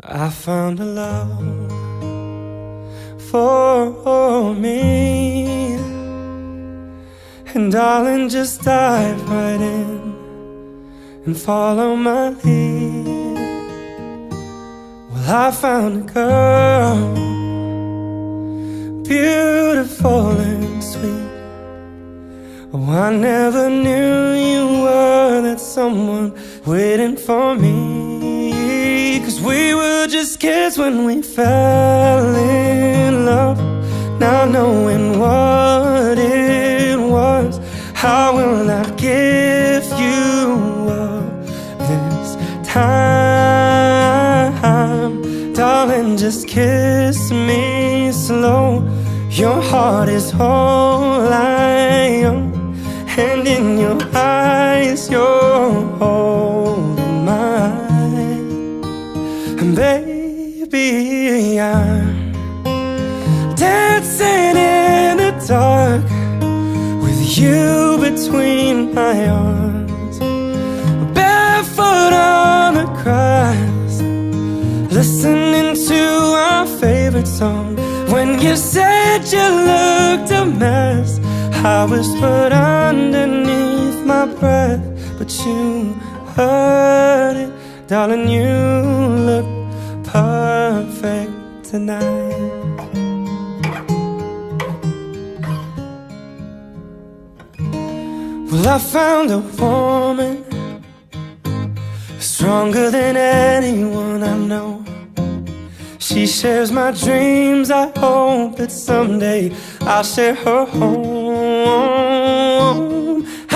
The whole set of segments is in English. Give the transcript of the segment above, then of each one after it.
I found a love for me, and darling, just dive right in and follow my lead. Well, I found a girl, beautiful and sweet. Oh, I never knew you were that someone waiting for me. 'Cause we were just kids when we fell in love, not knowing what it was. How will I give you up this time? Darling, just kiss me slow. Your heart is all I own, and in your eyes you're holding mine. And baby, I'm dancing in the dark with you between my arms, barefoot on the grass, listening to our favorite song. When you said you looked a mess, I whispered underneath my breath, but you heard it. Darling, you look perfect tonight. Well, I found a woman stronger than anyone I know. She shares my dreams. I hope that someday I'll share her home.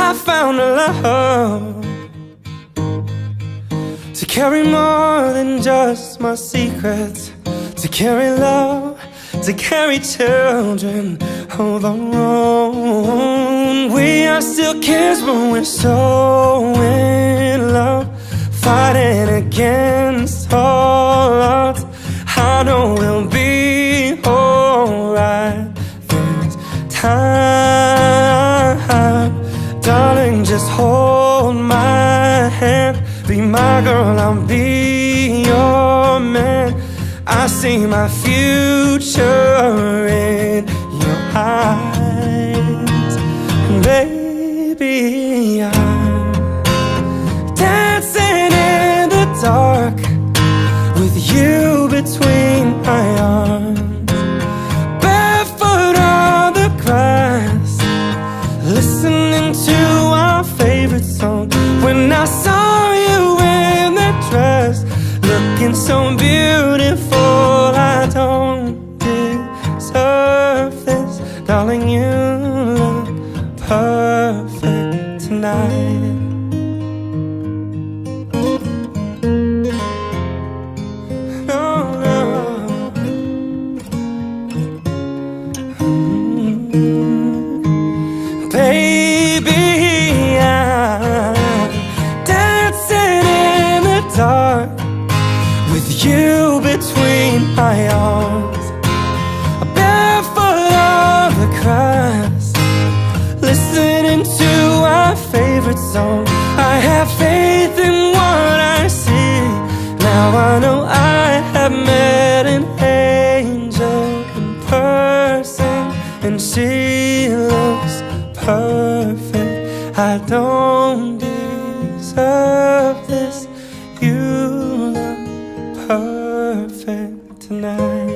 I found a love to carry more than just my secrets, to carry love, to carry children of our own. We are still kids, but we're so in love, fighting against all odds. I know we'll be alright this time. Darling, just hold my hand. Be my girl, I'll be your man. I see my future in your eyes. And baby, I'm dancing in the dark with you between my arms, barefoot on the grass, listening to our favorite song. When I saw you in that dress, looking so beautiful, I don't deserve this. Darling, you look perfect tonight. Baby, I'm dancing in the dark with you between my arms, barefoot on the grass, listening to our favorite song. I have faith in what I see. Now I know I have met an angel in person, and she looks perfect. I don't deserve this. You look perfect tonight.